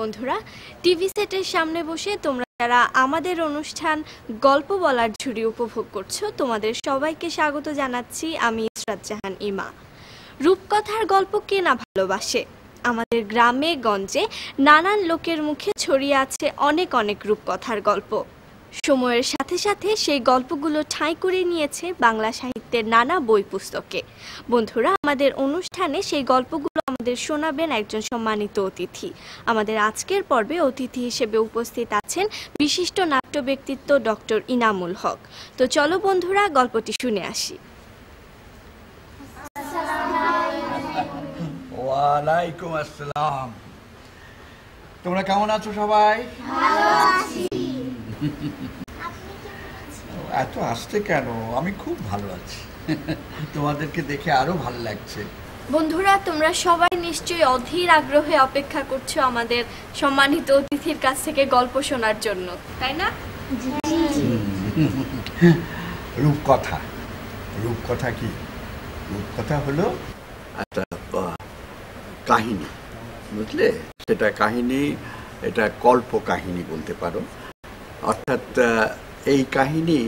বন্ধুরা, টিভি সেটের সামনে বসে তোমরা যারা আমাদের অনুষ্ঠান গল্প বলার ঝুড়ি উপভোগ করছো, তোমাদের সবাইকে স্বাগত জানাচ্ছি। আমি ইসরাত জাহান ইমা। রূপকথার গল্প কে না ভালোবাসে? আমাদের গ্রামে গঞ্জে নানান লোকের মুখে ছড়িয়ে আছে অনেক অনেক রূপকথার গল্প। সময়ের সাথে সাথে সেই গল্পগুলো ঠাঁই করে নিয়েছে বাংলা সাহিত্যের নানা বই পুস্তকে। বন্ধুরা, আমাদের অনুষ্ঠানে সেই গল্পগুলো আমাদের শোনাবেন একজন সম্মানিত অতিথি। আমাদের আজকের পর্বে অতিথি হিসেবে উপস্থিত আছেন বিশিষ্ট নাট্য ব্যক্তিত্ব ডক্টর ইনামুল হক। তো চলো বন্ধুরা, গল্পটি শুনে আসি। ওয়ালাইকুম আসসালাম। তোমরা কেমন আছো সবাই? ভালো আছি। এত আসতে কেন? আমি খুব ভালো আছি। তোমাদেরকে দেখে আরো ভালো লাগছে। বন্ধুরা, তোমরা সবাই নিশ্চয়ই অধীর আগ্রহে অপেক্ষা করছো আমাদের সম্মানিত অতিথির কাছ থেকে গল্প শোনার জন্য, তাই না? রূপকথা। রূপকথা কি? রূপকথা হলো একটা কাহিনী, বুঝলে? সেটা কাহিনী, এটা কল্প কাহিনী বলতে পারো। অর্থাৎ এই কাহিনী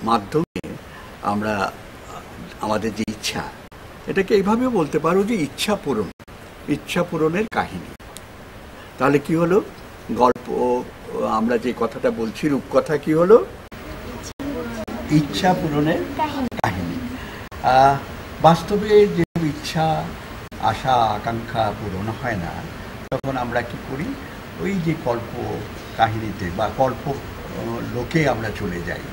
মাধ্যমে আমরা আমাদের যে ইচ্ছা, এটাকে এইভাবেও বলতে পারো যে ইচ্ছা পূরণের কাহিনী। তাহলে কি হলো? গল্প, আমরা যে কথাটা বলছি রূপকথা, কি হলো? ইচ্ছা পূরণের কাহিনী। বাস্তবে যে ইচ্ছা, আশা, আকাঙ্ক্ষা পূরণ হয় না, তখন আমরা কি করি? ওই যে কল্প কাহিনীতে বা কল্প লোকে আমরা চলে যাই,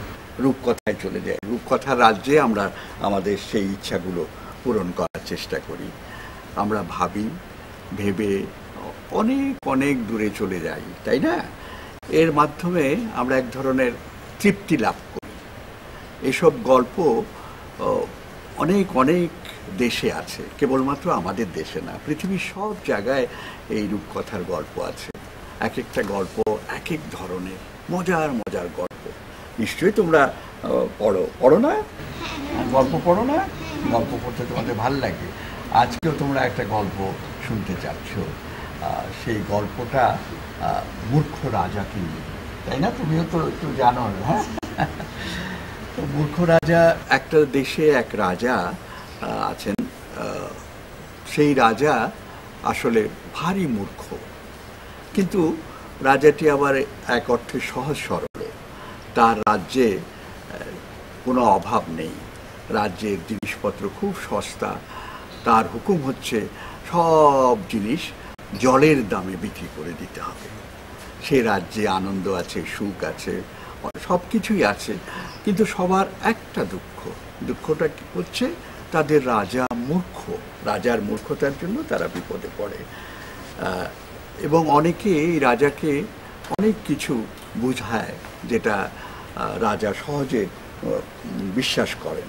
রূপকথায় চলে যাই। রূপকথার রাজ্যে আমরা আমাদের সেই ইচ্ছাগুলো পূরণ করার চেষ্টা করি। আমরা ভেবে অনেক অনেক দূরে চলে যাই, তাই না? এর মাধ্যমে আমরা এক ধরনের তৃপ্তি লাভ করি। এসব গল্প অনেক অনেক দেশে আছে, কেবলমাত্র আমাদের দেশে না, পৃথিবীর সব জায়গায় এই রূপকথার গল্প আছে। এক একটা গল্প এক এক ধরনের মজার মজার গল্প। নিশ্চয়ই তোমরা পড়ো না? গল্প পড়ো না? গল্প পড়তে তোমাদের ভালো লাগে। আজকেও তোমরা একটা গল্প শুনতে চাচ্ছ। সেই গল্পটা মূর্খ রাজাকে নিয়ে, তাই না? তুমিও তো একটু জানো, হ্যাঁ? তো মূর্খ রাজা, একটা দেশে এক রাজা আছেন। সেই রাজা আসলে ভারী মূর্খ, কিন্তু রাজাটি আবার এক অর্থে সহজ সরল। তার রাজ্যে কোনো অভাব নেই, রাজ্যের জিনিসপত্র খুব সস্তা। তার হুকুম হচ্ছে সব জিনিস জলের দামে বিক্রি করে দিতে হবে। সে রাজ্যে আনন্দ আছে, সুখ আছে, সব কিছুই আছে, কিন্তু সবার একটা দুঃখটা কি হচ্ছে? তাদের রাজা মূর্খ। রাজার মূর্খতার জন্য তারা বিপদে পড়ে। এবং অনেকে এই রাজাকে অনেক কিছু বুঝায়, যেটা রাজা সহজে বিশ্বাস করেন।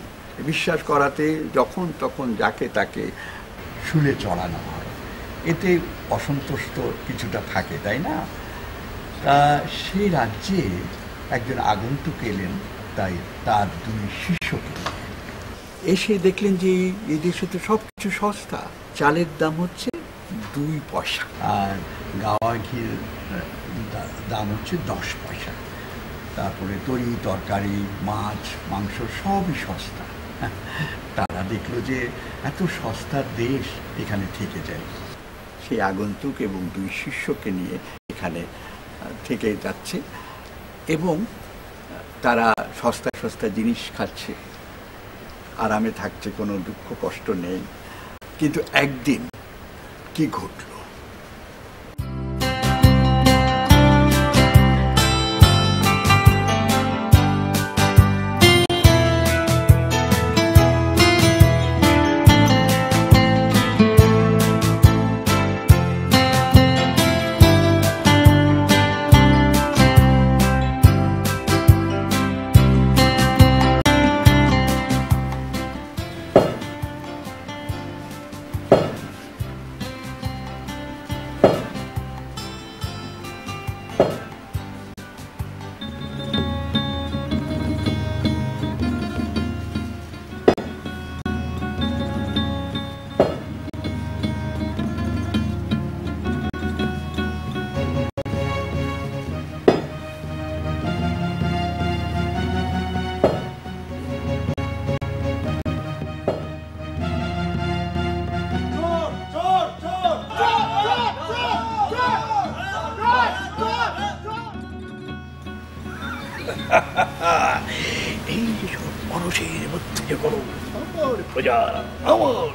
বিশ্বাস করাতে যখন তখন যাকে তাকে শুলে চড়ানো হয়, এতে অসন্তুষ্ট কিছুটা থাকে, তাই না? সেই রাজ্যে একজন আগন্তুক এলেন, তাই তার দুই শিষ্যকে এসে দেখলেন যে এই দেশে তো সব কিছু সস্তা। চালের দাম হচ্ছে 2 পয়সা, আর গাওয়া ঘির দাম হচ্ছে 10 পয়সা। তারপরে তরি তরকারি, মাছ, মাংস সবই সস্তা। তারা দেখলো যে এত সস্তার দেশ, এখানে থেকে যায়। সেই আগন্তুক এবং 2 শিষ্যকে নিয়ে এখানে থেকে যাচ্ছে, এবং তারা সস্তা সস্তা জিনিস খাচ্ছে, আরামে থাকছে, কোনো দুঃখ কষ্ট নেই। কিন্তু একদিন কি ঘটল? এই যে সব মানুষের মধ্যে যে করো আমার প্রজা আমার।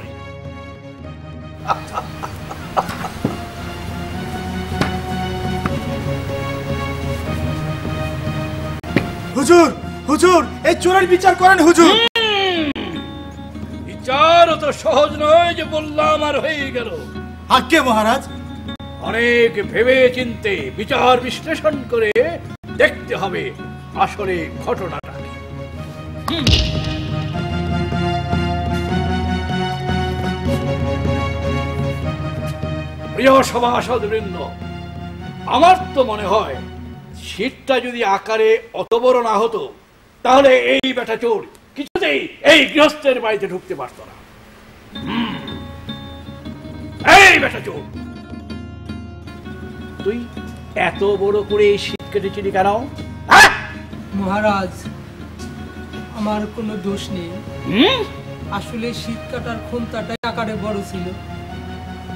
হুজুর হুজুর এই চোরের বিচার করেন হুজুর। বিচার অত সহজ নয় যে বললাম আর হয়ে গেল। আজ্ঞে মহারাজ। অনেক ভেবে চিন্তে বিচার বিশ্লেষণ করে দেখতে হবে আসলে ঘটনাটা কি। প্রিয় সভাসদবৃন্দ, আমার তো মনে হয় শীতটা যদি আকারে অত বড় না হতো তাহলে এই বেটা চোর কিছুতেই এই গৃহস্থের বাড়িতে ঢুকতে পারত না। এই বেটা চোর, তুই এত বড় করে এই শীত কেটেছিলি কেন? মহারাজ, আমার কোনো দোষ নেই। আসলে শীত কাটার খুন্তাটাই আকারে বড় ছিল।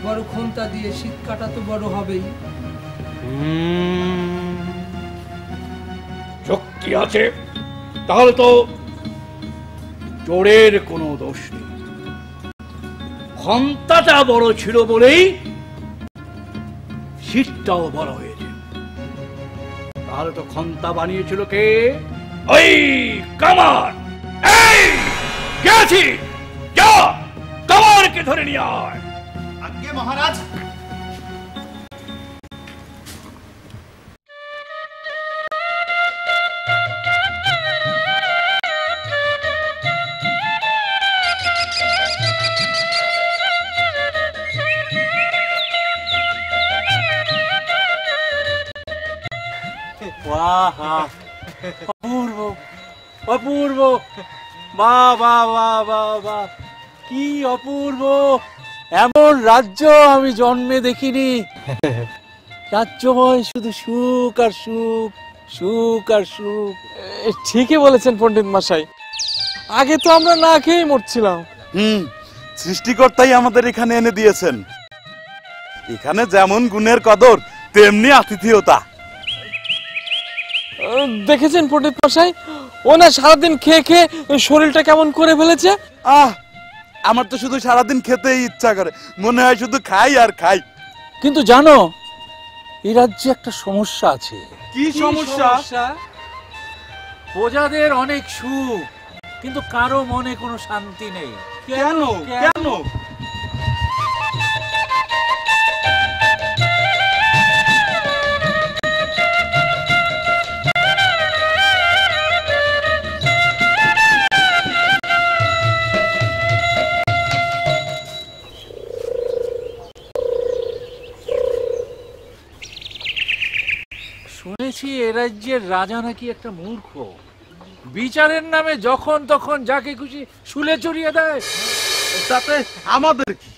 বড় খুন্তা দিয়ে শীত কাটা তো বড় হবেই। শক্তি আছে তাহলে তো চোরের কোনো দোষ নেই। ক্ষমতাটা বড় ছিল বলেই শীতটাও বড় হয়েছে। তাহলে তো ক্ষমতা বানিয়েছিল কে? ওই কামার। এই গেছি, যা কামারকে ধরে নিয়ে আয়। আজ্ঞে মহারাজ। অপূর্ব অপূর্ব, বাহ বাহ বাহ বাহ বাহ, কি অপূর্ব! এমন রাজ্য আমি জন্মে দেখিনি। রাজ্যময় শুধু সুখ আর সুখ, সুখ আর সুখ। ঠিকই বলেছেন পণ্ডিত মশাই, আগে তো আমরা না খেয়েই মরছিলাম। সৃষ্টিকর্তাই আমাদের এখানে এনে দিয়েছেন। এখানে যেমন গুণের কদর তেমনি আতিথেয়তা। দেখেছেন পণ্ডিত মশাই, ও না সারাদিন খেয়ে খেয়ে শরীরটা কেমন করে ফেলেছে। আমার তো শুধু সারাদিন খেতেই ইচ্ছা করে, মনে হয় শুধু খাই আর খাই। কিন্তু জানো, এই রাজ্যে একটা সমস্যা আছে। কি সমস্যা? প্রজাদের অনেক সুখ, কিন্তু কারো মনে কোনো শান্তি নেই। কেন কেন? শুনেছি এ রাজ্যের রাজা নাকি একটা মূর্খ, বিচারের নামে যখন তখন যাকে খুশি শুলে চড়িয়ে দেয়। তাতে আমাদের কি?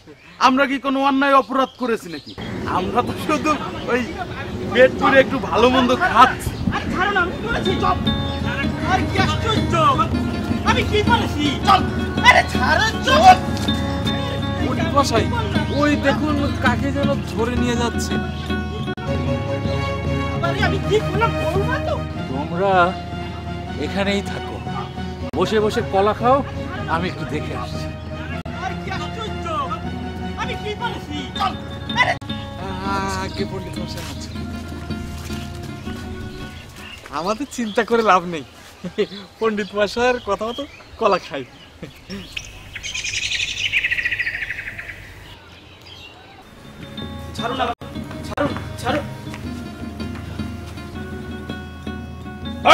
আমরা কি কোনো অন্যায় অপরাধ করেছি নাকি? আমরা তো শুধু ওই পেট পুরে একটু ভালো মন্দ খাচ্ছি। মশাই, ওই দেখুন কাকে যেন ধরে নিয়ে যাচ্ছে। তোমরা এখানেই থাকো, বসে বসে কলা খাও, আমি একটু দেখে আসছি। আগে পণ্ডিত মশাই আছে, আমাদের চিন্তা করে লাভ নেই। পণ্ডিত মশাইয়ের কথা মতো কলা খাই। ছাড়ুন, ছাড়ুন, ছাড়ুন।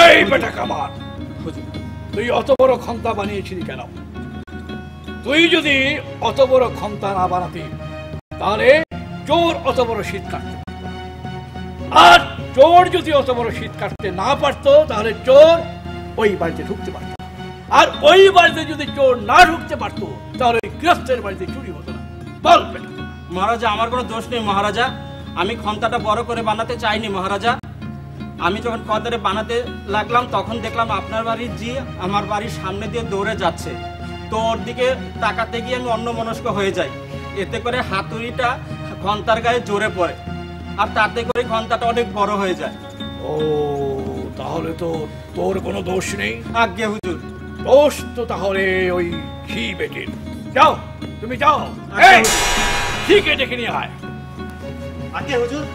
এই বেটা কামার, তুই অত বড় ক্ষমতা বানিয়েছিলি কেন? তুই যদি অত বড় ক্ষমতা না বানাতি তাহলে চোর অত বড় শীত কাটতে পারত। আর চোর যদি অত বড় শীত কাটতে না পারতো তাহলে চোর ওই বাড়িতে ঢুকতে পারত। আর ওই বাড়িতে যদি চোর না ঢুকতে পারতো তাহলে গৃহস্থের বাড়িতে চুরি হতো না। বল বেটা। মহারাজা, আমার কোনো দোষ নেই মহারাজা। আমি ক্ষমতাটা বড় করে বানাতে চাইনি মহারাজা। আমি যখন ক্ষমতাটা বানাতে লাগলাম তখন দেখলাম আপনার বাড়ির জি আমার বাড়ির সামনে দিয়ে দৌড়ে যাচ্ছে। তো ওর দিকে তাকাতে গিয়ে আমি অন্যমনস্ক হয়ে যাই। এতে করে হাতুড়িটা ঘন্টার গায়ে জোরে পড়ে, আর তাতে করে ঘন্টাটা অনেক বড় হয়ে যায়। ও, তাহলে তাহলে তো তোর কোনো দোষ নেই। আজ্ঞে হুজুর। দোষ তো তাহলে ওই ঘি বেটির। যাও, তুমি যাও, এই ঘিকে ডেকে নিয়ে আয়। আজ্ঞে হুজুর।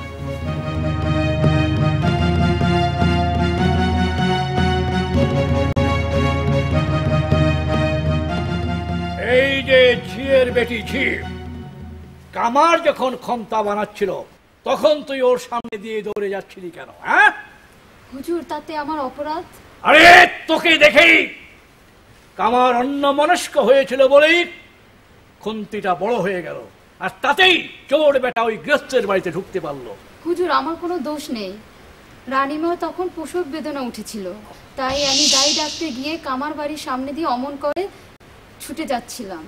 এই যে ঝিয়ের বেটি ঝি, কামার যখন খন্তা বানাচ্ছিল তখন তুই ওর সামনে দিয়ে দৌড়ে যাচ্ছিলি কেন? হ্যাঁ হুজুর, তাতে আমার অপরাধ? আরে তোকে দেখেই কামার অন্যমনস্ক হয়েছিল বলেই খুন্তিটা বড় হয়ে গেল, আর তাতেই চোর বেটা ওই গৃহস্থের বাড়িতে ঢুকতে পারলো। হুজুর, আমার কোনো দোষ নেই। রানীমা তখন প্রসব বেদনা উঠেছিল, তাই আমি দাই ডাকতে গিয়ে কামার বাড়ির সামনে দিয়ে অমন করে ছুটে যাচ্ছিলাম।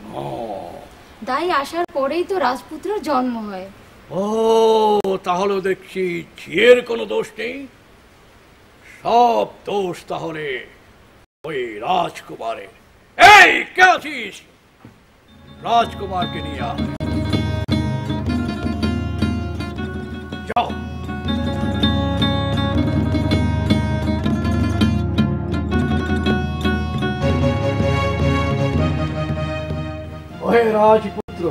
দাই আসার পরেই তো রাজপুত্রের জন্ম হয়। ও, তাহলে দেখছি ঝিয়ের কোনো দোষ নেই, সব দোষ তাহলে ওই রাজকুমারের। এই কে আছিস? রাজকুমারকে নিয়ে আয়। যাও। ওহে রাজপুত্র,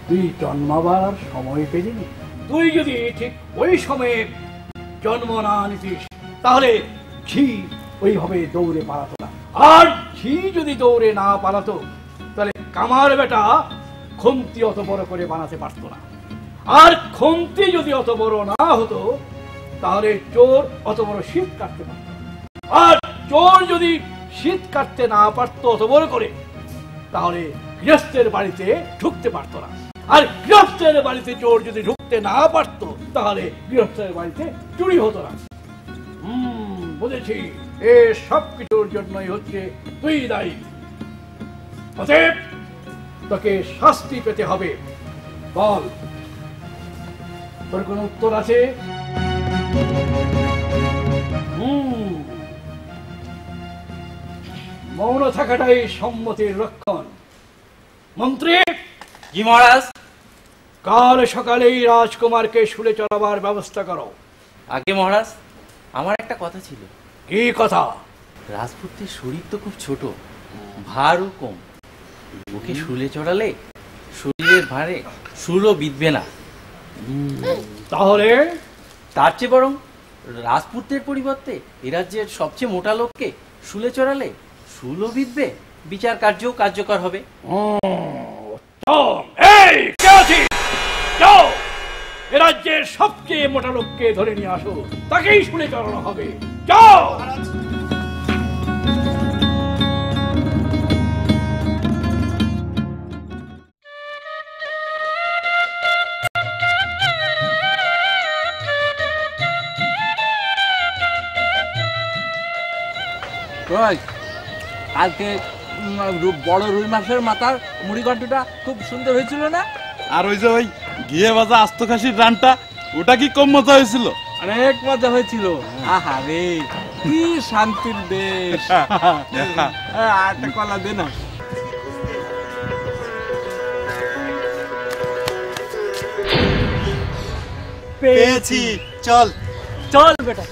তুই জন্মাবার সময় পেলিনি। তুই যদি ঠিক ওই সময়ে জন্ম না নিতিস তাহলে ঝি ওইভাবে দৌড়ে পালাতো না, আর ঝি যদি দৌড়ে না পালাতো তাহলে কামার বেটা খুন্তি অত বড় করে বানাতে পারতো না, আর খুন্তি যদি অত বড় না হতো তাহলে চোর অত বড় শীত কাটতে পারত, আর চোর যদি শীত কাটতে না পারতো অত বড় করে তাহলে গৃহস্থের বাড়িতে ঢুকতে পারতো না, আর গৃহস্থের বাড়িতে চোর যদি ঢুকতে না পারতো তাহলে গৃহস্থের বাড়িতে চুরি হতো না। বুঝেছি, এ সব কিছুর জন্যই হচ্ছে তুই দায়ী। অতএব তোকে শাস্তি পেতে হবে। বল, তোর কোন উত্তর আছে? মৌন থাকাটাই সম্মতির লক্ষণ। মন্ত্রী। জি মহারাজ। কাল সকালেই রাজকুমারকে শুলে চড়াবার ব্যবস্থা করো। আগে মহারাজ, আমার একটা কথা ছিল। কি কথা? রাজপুত্রের শরীর তো খুব ছোট, ভারও কম, ওকে শুলে চড়ালে শরীরের ভারে শুলও বিঁধবে না। তাহলে তার চেয়ে বরং রাজপুত্রের পরিবর্তে এ রাজ্যের সবচেয়ে মোটা লোককে শুলে চড়ালে শুলও বিঁধবে, বিচার কার্যও কার্যকর হবে। এই কে আছিস? যাও, এ রাজ্যের সবচেয়ে মোটা লোককে ধরে নিয়ে আসো, তাকেই শুলে চড়ানো হবে। যাও। কালকে বড় রুই মাছের মাথার মুড়ি ঘন্টটা খুব সুন্দর হয়েছিল না? আর ওই যে ওই ঘিয়ে ভাজা আস্ত খাসির রানটা, ওটা কি কম মজা হয়েছিল? অনেক মজা হয়েছিল। আহা রে, কি শান্তির দেশ। একটা কলা দে না। পেয়েছি, চল চল বেটা,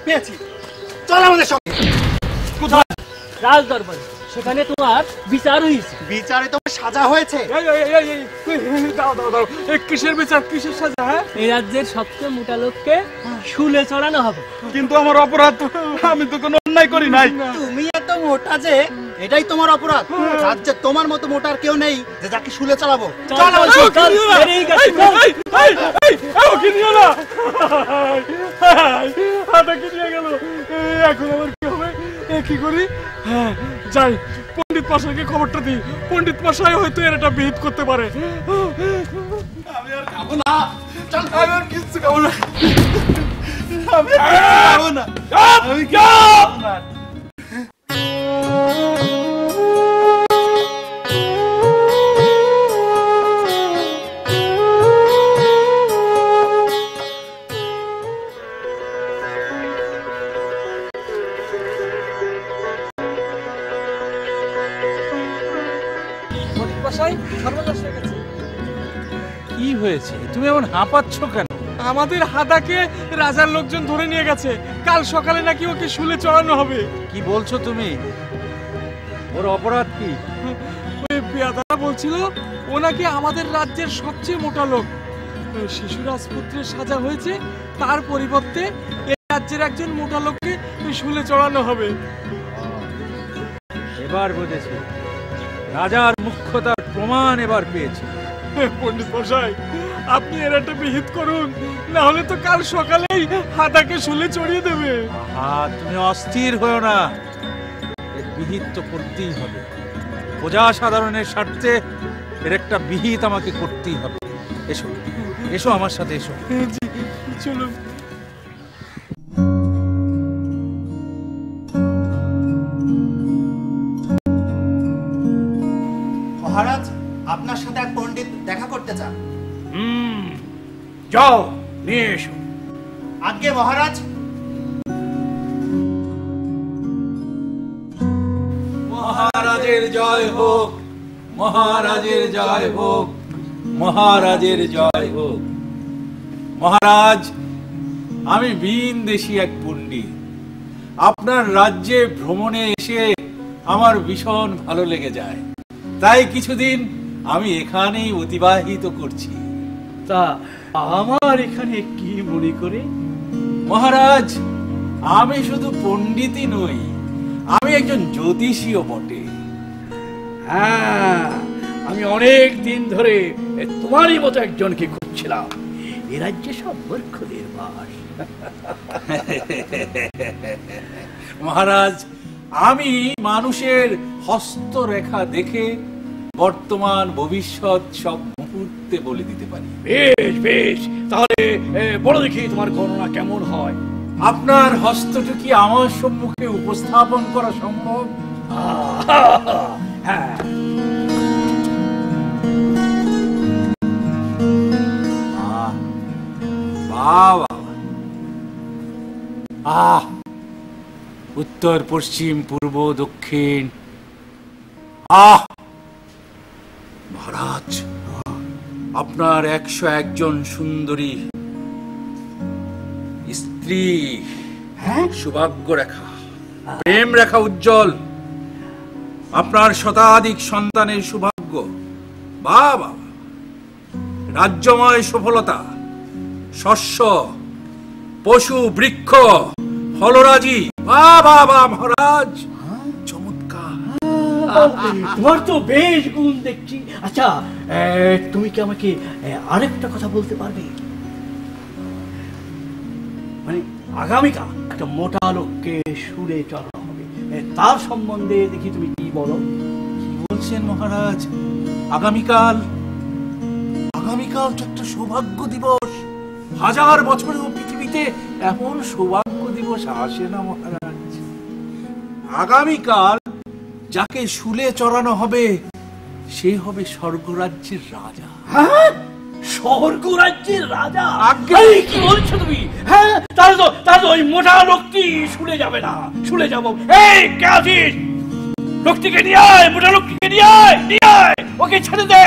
পেয়েছি, চল আমাদের সঙ্গে। কোথায়? রাজ দরবারে, সেখানে তোমার বিচার হয়েছে। বিচারে তোমার সাজা হয়েছে। দাও দাও দাও, কিসের বিচার, কিসের সাজা? হ্যাঁ, এই রাজ্যের সবচেয়ে মোটা লোককে শুলে চড়ানো হবে। কিন্তু আমার অপরাধ, আমি তো কোনো অন্যায় করি নাই। তুমি এত মোটা যে এটাই তোমার অপরাধ। রাজ্যে তোমার মতো মোটা আর কেউ নেই যে যাকে শুলে চালাবো। এখন আমার কি হবে? কি করি? হ্যাঁ, যাই পণ্ডিত মশাইকে খবরটা দিই। পণ্ডিত মশাই হয়তো এর একটা বিহিত করতে পারে। আমি আর খাবো না, চল, আমি আর কিচ্ছু খাবো না, আমি খাবো না, আমি খাবো না। কি হয়েছে? তুমি এমন হাঁপাচ্ছ কেন? আমাদের হাদাকে রাজার লোকজন ধরে নিয়ে গেছে। কাল সকালে নাকি ওকে শুলে চড়ানো হবে। কি বলছো তুমি? ওর অপরাধ কি? ওই পেয়াদারা বলছিল ও নাকি আমাদের রাজ্যের সবচেয়ে মোটা লোক। শিশু রাজপুত্রের সাজা হয়েছে, তার পরিবর্তে এই রাজ্যের একজন মোটা লোককে শুলে চড়ানো হবে। এবার বুঝেছি, রাজার মুখ্যতার প্রমাণ এবার পেয়েছি। পণ্ডিত মশাই, আপনি এর একটা বিহিত করুন, না হলে তো কাল সকালেই হাদাকে শুলে চড়িয়ে দেবে। তুমি অস্থির হও না, এর বিহিত তো করতেই হবে। প্রজা সাধারণের স্বার্থে এর একটা বিহিত আমাকে করতেই হবে। এসো এসো আমার সাথে এসো। চলুন। মহারাজ, আপনার সাথে এক পণ্ডিত দেখা করতে চান। যাও নিয়ে এসো। আজ্ঞে মহারাজ। মহারাজের জয় হোক, মহারাজের জয় হোক, মহারাজের জয় হোক। মহারাজ, আমি ভিনদেশী এক পণ্ডিত। আপনার রাজ্যে ভ্রমণে এসে আমার ভীষণ ভালো লেগে যায়, তাই কিছুদিন আমি এখানেই অতিবাহিত করছি। তা আমার এখানে কি মনে করে? মহারাজ, আমি শুধু পণ্ডিতই নই, আমি একজন জ্যোতিষীও বটে। হ্যাঁ, আমি অনেক দিন ধরে তোমারই মতো একজনকে খুঁজছিলাম। এ রাজ্যে সব মূর্খদের বাস। মহারাজ, আমি মানুষের হস্তরেখা দেখে বর্তমান ভবিষ্যৎ সব মুহূর্তে বলে দিতে পারি। বেশ বেশ, তাহলে বলো দেখি তোমার গণনা কেমন হয়। আপনার হস্তটি কি আমার সম্মুখে উপস্থাপন করা সম্ভব? হ্যাঁ। উত্তর, পশ্চিম, পূর্ব, দক্ষিণ। মহারাজ, আপনার 101 জন সুন্দরী স্ত্রী, সৌভাগ্য রেখা, প্রেম রেখা উজ্জ্বল। আপনার শতাধিক সন্তানের সৌভাগ্য, বাবা, রাজ্যময় সফলতা, শস্য, পশু, বৃক্ষ, ফলরাজি। বাবা মহারাজ, চমৎকার। তোমার তো বেশ গুণ দেখছি। আচ্ছা, তুমি কি আমাকে আরেকটা কথা বলতে পারবে? মানে আগামীকাল একটা মোটা লোককে শুলে চড়ানো হবে, তার সম্বন্ধে দেখি তুমি কি বলো। কি বলছেন মহারাজ? আগামীকাল? আগামীকাল তো একটা সৌভাগ্য দিবস। 1000 বছরেও পৃথিবীতে এমন সৌভাগ্য দিবস আসে না মহারাজ। আগামীকাল যাকে শুলে চড়ানো হবে সে হবে স্বর্গরাজ্যের রাজা। হ্যাঁ, স্বর্গরাজ্যের রাজা? কি বলছো তুমি? হ্যাঁ, তাহলে তো ওই মোটা লোকটি শুলে যাবে না, শুলে যাবো। এই কে আছিস? লোকটিকে নিয়ে আয়, মোটা লোকটিকে নিয়ে আয়, ওকে ছেড়ে দে।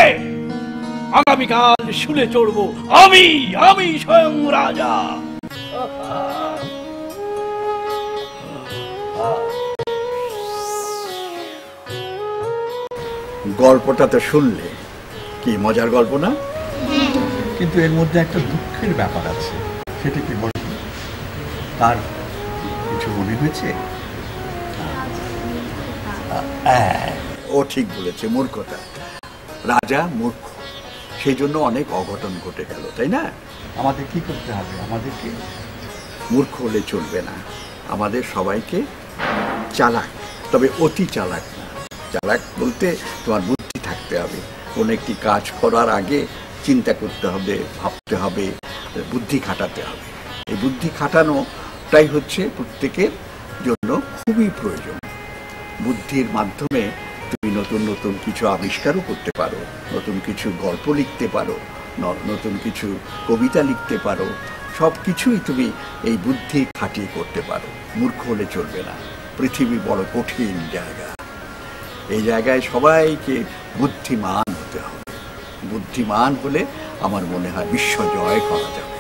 আগামীকাল শুলে চড়বো আমি স্বয়ং রাজা। গল্পটা তো শুনলে, কি মজার গল্প না? কিন্তু এর মধ্যে একটা দুঃখের ব্যাপার আছে। সেটা কি বল? তার কিছু মনে হয়েছে? ও ঠিক বলেছে, মূর্খতা। রাজা মূর্খ, সেই জন্য অনেক অঘটন ঘটে গেল, তাই না? আমাদের কি করতে হবে? আমাদেরকে মূর্খ হলে চলবে না, আমাদের সবাইকে চালাক, তবে অতি চালাক না। চালাক বলতে তোমার বুদ্ধি থাকতে হবে। কোনো একটি কাজ করার আগে চিন্তা করতে হবে, ভাবতে হবে, বুদ্ধি খাটাতে হবে। এই বুদ্ধি খাটানোটাই হচ্ছে প্রত্যেকের জন্য খুবই প্রয়োজন। বুদ্ধির মাধ্যমে তুমি নতুন নতুন কিছু আবিষ্কারও করতে পারো, নতুন কিছু গল্প লিখতে পারো, নতুন কিছু কবিতা লিখতে পারো। সব কিছুই তুমি এই বুদ্ধি খাটিয়ে করতে পারো। মূর্খ হলে চলবে না। পৃথিবী বড় কঠিন জায়গা, এই জায়গায় সবাইকে বুদ্ধিমান হতে হবে। বুদ্ধিমান হলে আমার মনে হয় বিশ্ব জয় করা যাবে।